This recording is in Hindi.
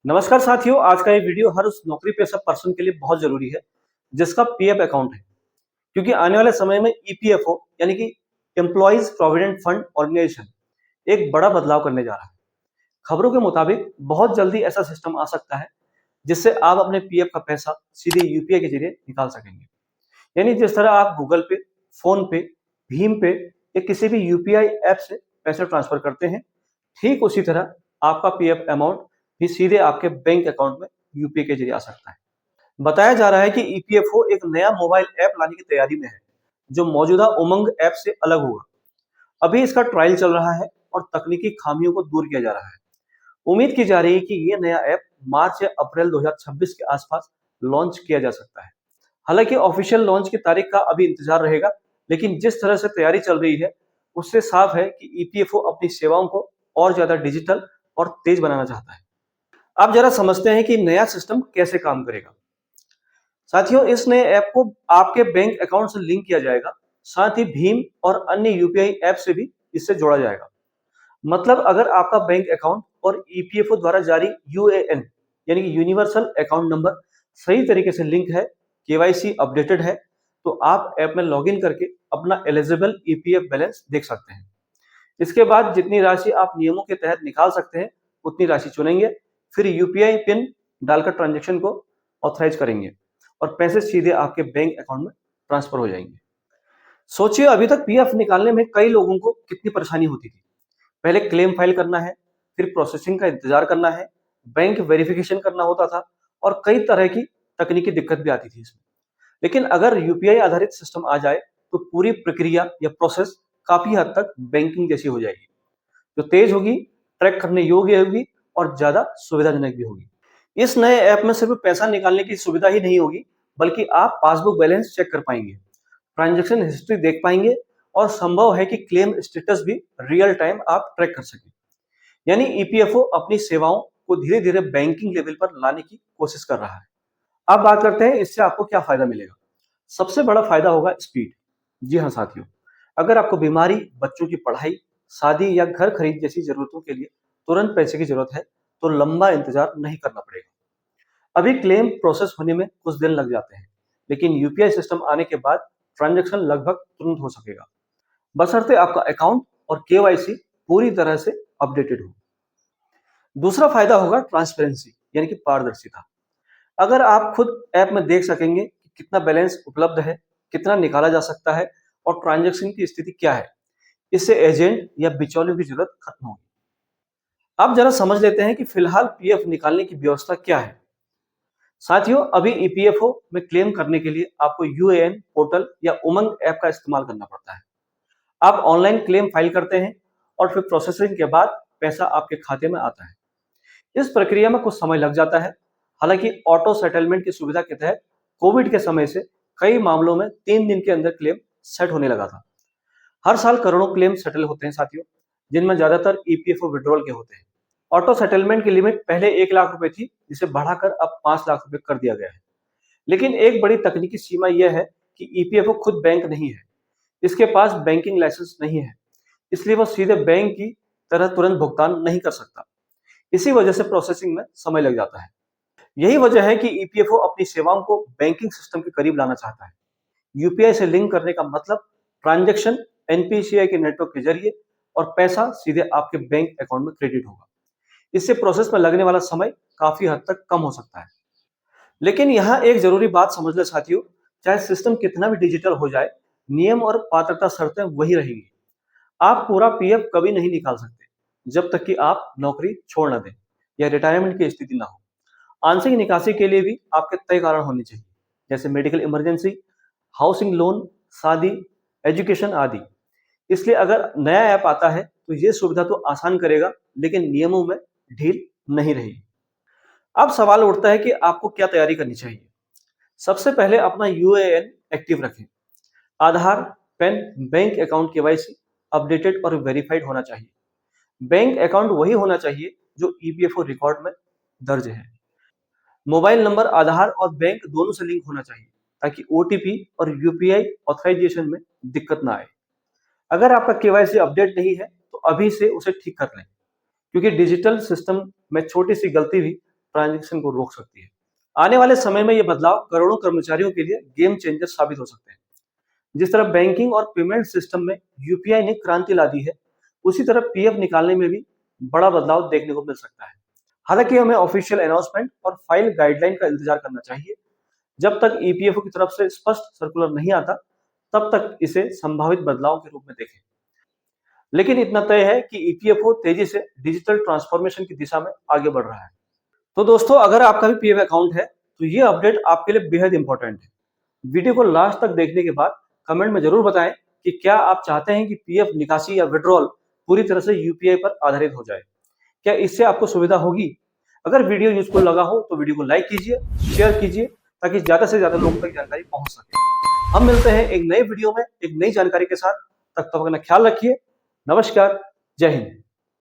नमस्कार साथियों, आज का ये वीडियो हर उस नौकरी पेशा पर्सन के लिए बहुत जरूरी है जिसका पीएफ अकाउंट है। क्योंकि आने वाले समय में ईपीएफओ यानी कि एम्प्लॉइज प्रोविडेंट फंड ऑर्गेनाइजेशन एक बड़ा बदलाव करने जा रहा है। खबरों के मुताबिक बहुत जल्दी ऐसा सिस्टम आ सकता है जिससे आप अपने पीएफ का पैसा सीधे यूपीआई के जरिए निकाल सकेंगे। यानी जिस तरह आप गूगल पे, फोन पे, भीम पे या किसी भी यूपीआई ऐप से पैसे ट्रांसफर करते हैं, ठीक उसी तरह आपका पीएफ अमाउंट भी सीधे आपके बैंक अकाउंट में यूपीआई के जरिए आ सकता है। बताया जा रहा है कि ईपीएफओ एक नया मोबाइल ऐप लाने की तैयारी में है जो मौजूदा उमंग ऐप से अलग होगा। अभी इसका ट्रायल चल रहा है और तकनीकी खामियों को दूर किया जा रहा है। उम्मीद की जा रही है कि ये नया ऐप मार्च या अप्रैल 2026 के आसपास लॉन्च किया जा सकता है। हालांकि ऑफिशियल लॉन्च की तारीख का अभी इंतजार रहेगा, लेकिन जिस तरह से तैयारी चल रही है उससे साफ है कि ईपीएफओ अपनी सेवाओं को और ज्यादा डिजिटल और तेज बनाना चाहता है। अब जरा समझते हैं कि नया सिस्टम कैसे काम करेगा। साथियों, इस नए ऐप को आपके बैंक अकाउंट से लिंक किया जाएगा, साथ ही भीम और अन्य यूपीआई ऐप से भी इससे जोड़ा जाएगा। मतलब अगर आपका बैंक अकाउंट और ईपीएफओ द्वारा जारी यूएएन यानी कि यूनिवर्सल अकाउंट नंबर सही तरीके से लिंक है, केवाईसी अपडेटेड है, तो आप ऐप में लॉगिन करके अपना एलिजिबल ईपीएफ बैलेंस देख सकते हैं। इसके बाद जितनी राशि आप नियमों के तहत निकाल सकते हैं उतनी राशि चुनेंगे, फिर यूपीआई पिन डालकर ट्रांजैक्शन को ऑथराइज करेंगे और पैसे सीधे आपके बैंक अकाउंट में ट्रांसफर हो जाएंगे। सोचिए, अभी तक पीएफ निकालने में कई लोगों को कितनी परेशानी होती थी। पहले क्लेम फाइल करना है, फिर प्रोसेसिंग का इंतजार करना है, बैंक वेरिफिकेशन करना होता था और कई तरह की तकनीकी दिक्कत भी आती थी इसमें। लेकिन अगर यूपीआई आधारित सिस्टम आ जाए तो पूरी प्रक्रिया या प्रोसेस काफी हद तक बैंकिंग जैसी हो जाएगी, जो तेज होगी, ट्रैक करने योग्य होगी और ज्यादा सुविधाजनक भी होगी। इस नए ऐप में सिर्फ पैसा निकालने की सुविधा ही नहीं होगी, बल्कि आप पासबुक बैलेंस चेक कर पाएंगे, ट्रांजैक्शन हिस्ट्री देख पाएंगे और संभव है कि क्लेम स्टेटस भी रियल टाइम आप ट्रैक कर सकें। यानी ईपीएफओ अपनी सेवाओं को धीरे धीरे बैंकिंग लेवल पर लाने की कोशिश कर रहा है। अब बात करते हैं इससे आपको क्या फायदा मिलेगा। सबसे बड़ा फायदा होगा स्पीड। जी हाँ साथियों, अगर आपको बीमारी, बच्चों की पढ़ाई, शादी या घर खरीद जैसी जरूरतों के लिए तुरंत पैसे की जरूरत है तो लंबा इंतजार नहीं करना पड़ेगा। अभी क्लेम प्रोसेस होने में कुछ दिन लग जाते हैं, लेकिन यूपीआई सिस्टम आने के बाद ट्रांजैक्शन लगभग तुरंत हो सकेगा, बशर्ते आपका अकाउंट और केवाईसी पूरी तरह से अपडेटेड हो। दूसरा फायदा होगा ट्रांसपेरेंसी यानी कि पारदर्शिता। अगर आप खुद ऐप में देख सकेंगे कि कितना बैलेंस उपलब्ध है, कितना निकाला जा सकता है और ट्रांजैक्शन की स्थिति क्या है, इससे एजेंट या बिचौलियों की जरूरत खत्म होगी। अब जरा समझ लेते हैं कि फिलहाल पीएफ निकालने की व्यवस्था क्या है। साथियों, अभी ईपीएफओ में क्लेम करने के लिए आपको यूएएन पोर्टल या उमंग ऐप का इस्तेमाल करना पड़ता है। आप ऑनलाइन क्लेम फाइल करते हैं और फिर प्रोसेसिंग के बाद पैसा आपके खाते में आता है। इस प्रक्रिया में कुछ समय लग जाता है। हालांकि ऑटो सेटलमेंट की सुविधा के तहत कोविड के समय से कई मामलों में 3 दिन के अंदर क्लेम सेट होने लगा था। हर साल करोड़ों क्लेम सेटल होते हैं साथियों, जिनमें ज्यादातर ईपीएफओ विड्रॉल के होते हैं। ऑटो सेटलमेंट की लिमिट पहले 1 लाख रुपए थी, जिसे बढ़ाकर अब 5 लाख रुपए कर दिया गया है। लेकिन एक बड़ी तकनीकी सीमा यह है कि ईपीएफओ खुद बैंक नहीं है, इसके पास बैंकिंग लाइसेंस नहीं है, इसलिए वो सीधे बैंक की तरह तुरंत भुगतान नहीं कर सकता। इसी वजह से प्रोसेसिंग में समय लग जाता है। यही वजह है कि ईपीएफओ अपनी सेवाओं को बैंकिंग सिस्टम के करीब लाना चाहता है। यूपीआई से लिंक करने का मतलब ट्रांजैक्शन एनपीसीआई के नेटवर्क के जरिए और पैसा सीधे आपके बैंक अकाउंट में क्रेडिट होगा। इससे प्रोसेस में लगने वाला समय काफी हद तक कम हो सकता है। लेकिन यहाँ एक जरूरी बात समझ ले साथियों, चाहे सिस्टम कितना भी डिजिटल हो जाए, नियम और पात्रता शर्तें वही रहेंगी। आप पूरा पीएफ कभी नहीं निकाल सकते जब तक कि आप नौकरी छोड़ न दें या रिटायरमेंट की स्थिति ना हो। आंशिक निकासी के लिए भी आपके तय कारण होने चाहिए, जैसे मेडिकल इमरजेंसी, हाउसिंग लोन, शादी, एजुकेशन आदि। इसलिए अगर नया ऐप आता है तो ये सुविधा तो आसान करेगा, लेकिन नियमों में ढील नहीं रहेगी। अब सवाल उठता है कि आपको क्या तैयारी करनी चाहिए। सबसे पहले अपना यूएएन एक्टिव रखें। Aadhaar, PAN, bank account KYC updated और वेरीफाइड होना चाहिए। बैंक अकाउंट वही होना चाहिए जो ईपीएफओ रिकॉर्ड में दर्ज है। मोबाइल नंबर आधार और बैंक दोनों से लिंक होना चाहिए ताकि ओटीपी और यूपीआई ऑथराइजेशन में दिक्कत ना आए। अगर आपका केवाईसी अपडेट नहीं है तो अभी से उसे ठीक कर लें, क्योंकि डिजिटल सिस्टम में छोटी सी गलती भी ट्रांजैक्शन को रोक सकती है। आने वाले समय में ये बदलाव करोड़ों कर्मचारियों के लिए गेम चेंजर साबित हो सकते हैं। जिस तरह बैंकिंग और पेमेंट सिस्टम में यूपीआई ने क्रांति ला दी है, उसी तरह पीएफ निकालने में भी बड़ा बदलाव देखने को मिल सकता है। हालांकि हमें ऑफिशियल अनाउंसमेंट और फाइल गाइडलाइन का इंतजार करना चाहिए। जब तक ईपीएफओ की तरफ से स्पष्ट सर्कुलर नहीं आता, तब तक इसे संभावित बदलाव के रूप में देखें। लेकिन इतना तय है कि ईपीएफओ तेजी से डिजिटल ट्रांसफॉर्मेशन की दिशा में आगे बढ़ रहा है। तो दोस्तों, अगर आपका भी पीएफ अकाउंट है तो ये अपडेट आपके लिए बेहद इंपॉर्टेंट है। वीडियो को लास्ट तक देखने के बाद कमेंट में जरूर बताएं कि क्या आप चाहते हैं कि पीएफ निकासी या विड्रॉल पूरी तरह से यूपीआई पर आधारित हो जाए। क्या इससे आपको सुविधा होगी? अगर वीडियो यूजफुल लगा हो तो वीडियो को लाइक कीजिए, शेयर कीजिए, ताकि ज्यादा से ज्यादा लोगों तक जानकारी पहुंच सके। हम मिलते हैं एक नए वीडियो में एक नई जानकारी के साथ। तब तक अपना ख्याल रखिए। नमस्कार, जय हिंद।